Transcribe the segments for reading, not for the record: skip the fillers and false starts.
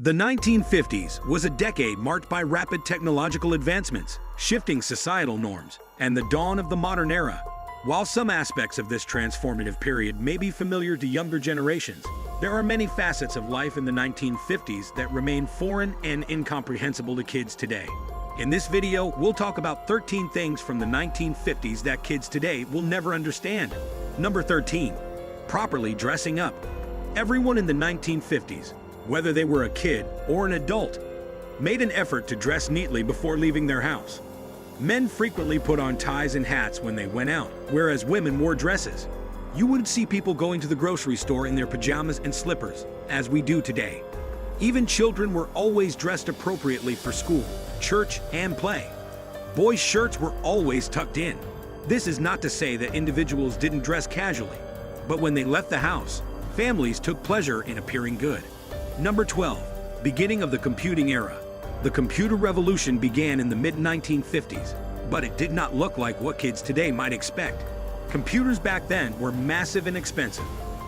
The 1950s was a decade marked by rapid technological advancements, shifting societal norms, and the dawn of the modern era. While some aspects of this transformative period may be familiar to younger generations, there are many facets of life in the 1950s that remain foreign and incomprehensible to kids today. In this video, we'll talk about 13 things from the 1950s that kids today will never understand. Number 13. Properly dressing up. Everyone in the 1950s, whether they were a kid or an adult, made an effort to dress neatly before leaving their house. Men frequently put on ties and hats when they went out, whereas women wore dresses. You would see people going to the grocery store in their pajamas and slippers, as we do today. Even children were always dressed appropriately for school, church, and play. Boys' shirts were always tucked in. This is not to say that individuals didn't dress casually, but when they left the house, families took pleasure in appearing good. Number 12. Beginning of the computing era. The computer revolution began in the mid-1950s, but it did not look like what kids today might expect. Computers back then were massive and expensive,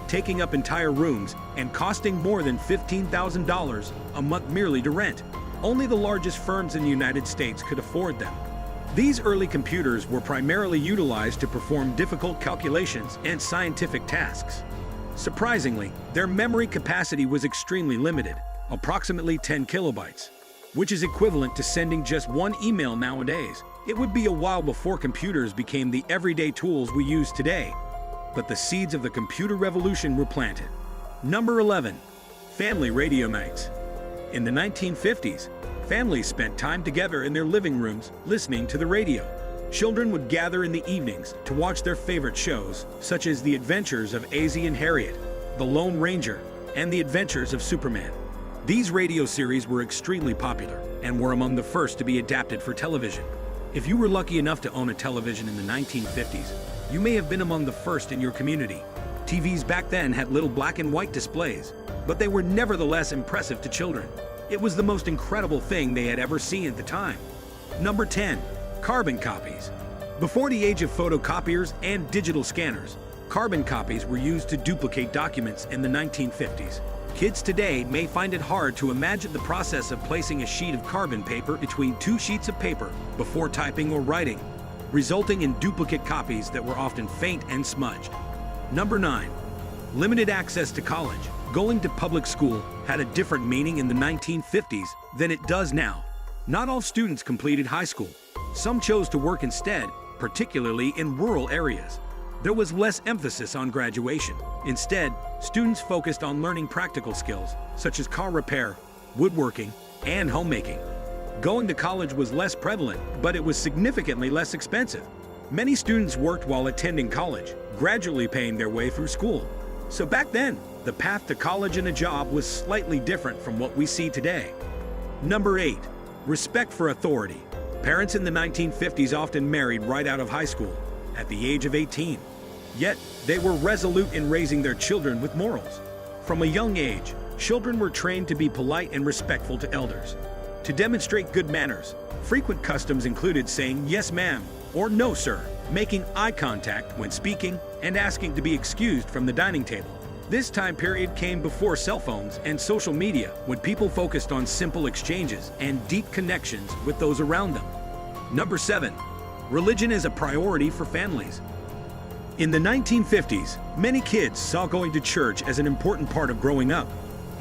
taking up entire rooms and costing more than $15,000 a month merely to rent. Only the largest firms in the United States could afford them. These early computers were primarily utilized to perform difficult calculations and scientific tasks. Surprisingly, their memory capacity was extremely limited, approximately 10 kilobytes, which is equivalent to sending just one email nowadays. It would be a while before computers became the everyday tools we use today, but the seeds of the computer revolution were planted. Number 11. Family radio nights. In the 1950s, families spent time together in their living rooms listening to the radio. Children would gather in the evenings to watch their favorite shows, such as The Adventures of Ozzie and Harriet, The Lone Ranger, and The Adventures of Superman. These radio series were extremely popular and were among the first to be adapted for television. If you were lucky enough to own a television in the 1950s, you may have been among the first in your community. TVs back then had little black and white displays, but they were nevertheless impressive to children. It was the most incredible thing they had ever seen at the time. Number 10. Carbon copies. Before the age of photocopiers and digital scanners, carbon copies were used to duplicate documents in the 1950s. Kids today may find it hard to imagine the process of placing a sheet of carbon paper between two sheets of paper before typing or writing, resulting in duplicate copies that were often faint and smudged. Number 9. Limited access to college. Going to public school had a different meaning in the 1950s than it does now. Not all students completed high school. Some chose to work instead, particularly in rural areas. There was less emphasis on graduation. Instead, students focused on learning practical skills, such as car repair, woodworking, and homemaking. Going to college was less prevalent, but it was significantly less expensive. Many students worked while attending college, gradually paying their way through school. So back then, the path to college and a job was slightly different from what we see today. Number 8. Respect for authority. Parents in the 1950s often married right out of high school, at the age of 18. Yet, they were resolute in raising their children with morals. From a young age, children were trained to be polite and respectful to elders. To demonstrate good manners, frequent customs included saying yes ma'am or no sir, making eye contact when speaking, and asking to be excused from the dining table. This time period came before cell phones and social media, when people focused on simple exchanges and deep connections with those around them. Number 7. Religion is a priority for families. In the 1950s, many kids saw going to church as an important part of growing up.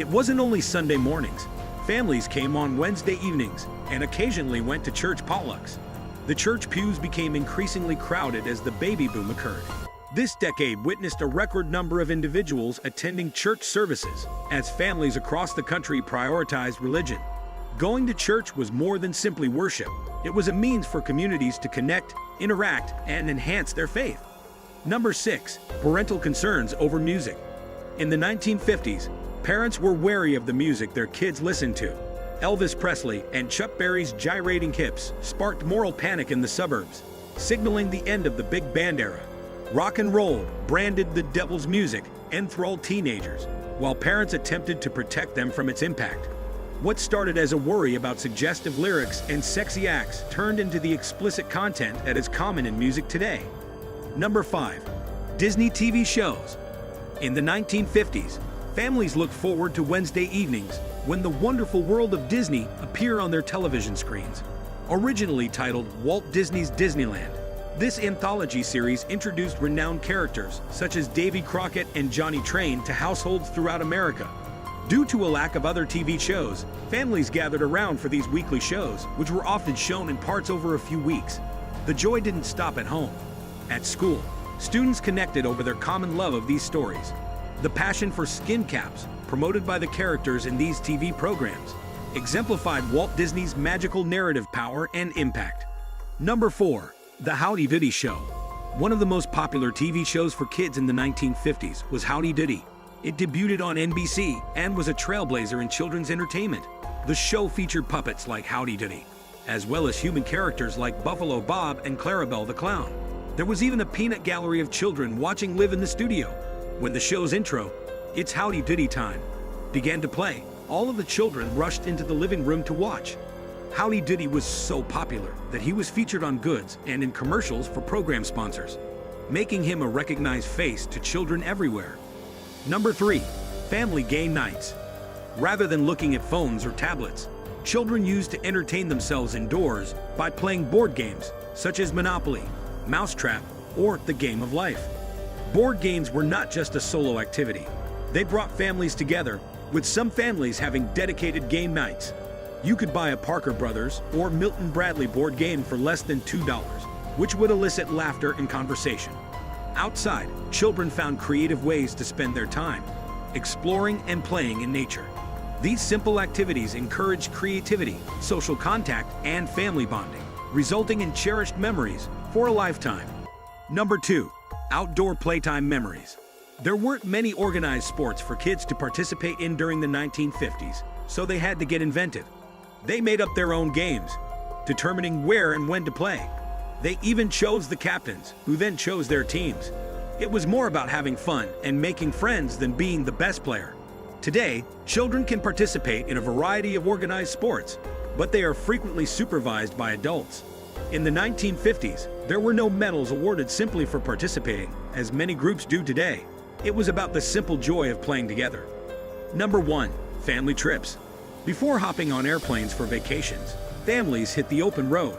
It wasn't only Sunday mornings. Families came on Wednesday evenings and occasionally went to church potlucks. The church pews became increasingly crowded as the baby boom occurred. This decade witnessed a record number of individuals attending church services as families across the country prioritized religion. Going to church was more than simply worship. It was a means for communities to connect, interact, and enhance their faith. Number 6. Parental concerns over music. In the 1950s, parents were wary of the music their kids listened to. Elvis Presley and Chuck Berry's gyrating hips sparked moral panic in the suburbs, signaling the end of the big band era. Rock and roll, branded the devil's music, enthralled teenagers, while parents attempted to protect them from its impact. What started as a worry about suggestive lyrics and sexy acts turned into the explicit content that is common in music today. Number 5. Disney TV shows. In the 1950s, Families look forward to Wednesday evenings when the wonderful world of Disney appear on their television screens. Originally titled Walt Disney's Disneyland, this anthology series introduced renowned characters such as Davy Crockett and Johnny Train to households throughout America. Due to a lack of other TV shows, families gathered around for these weekly shows, which were often shown in parts over a few weeks. The joy didn't stop at home. At school, students connected over their common love of these stories. The passion for skin caps, promoted by the characters in these TV programs, exemplified Walt Disney's magical narrative power and impact. Number 4. The Howdy Doody Show. One of the most popular TV shows for kids in the 1950s was Howdy Doody. It debuted on NBC and was a trailblazer in children's entertainment. The show featured puppets like Howdy Doody, as well as human characters like Buffalo Bob and Clarabelle the Clown. There was even a peanut gallery of children watching live in the studio. When the show's intro, "It's Howdy Doody time," began to play, all of the children rushed into the living room to watch. Howdy Doody was so popular that he was featured on goods and in commercials for program sponsors, making him a recognized face to children everywhere. Number 3. Family Game Nights. Rather than looking at phones or tablets, children used to entertain themselves indoors by playing board games such as Monopoly, Mousetrap, or the Game of Life. Board games were not just a solo activity. They brought families together, with some families having dedicated game nights. You could buy a Parker Brothers or Milton Bradley board game for less than $2, which would elicit laughter and conversation. Outside, children found creative ways to spend their time, exploring and playing in nature. These simple activities encouraged creativity, social contact, and family bonding, resulting in cherished memories for a lifetime. Number 2. Outdoor playtime memories. There weren't many organized sports for kids to participate in during the 1950s, so they had to get inventive. They made up their own games, determining where and when to play. They even chose the captains, who then chose their teams. It was more about having fun and making friends than being the best player. Today, children can participate in a variety of organized sports, but they are frequently supervised by adults. In the 1950s, there were no medals awarded simply for participating, as many groups do today. It was about the simple joy of playing together. Number 1. Family trips. Before hopping on airplanes for vacations, families hit the open road.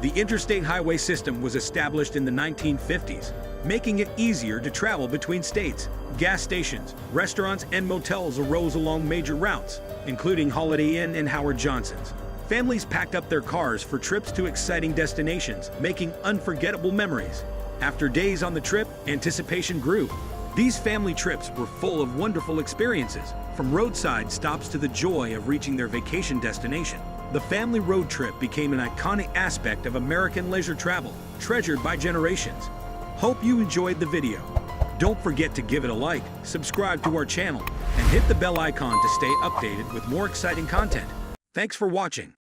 The interstate highway system was established in the 1950s, making it easier to travel between states. Gas stations, restaurants, and motels arose along major routes, including Holiday Inn and Howard Johnson's. Families packed up their cars for trips to exciting destinations, making unforgettable memories. After days on the trip, anticipation grew. These family trips were full of wonderful experiences, from roadside stops to the joy of reaching their vacation destination. The family road trip became an iconic aspect of American leisure travel, treasured by generations. Hope you enjoyed the video. Don't forget to give it a like, subscribe to our channel, and hit the bell icon to stay updated with more exciting content. Thanks for watching.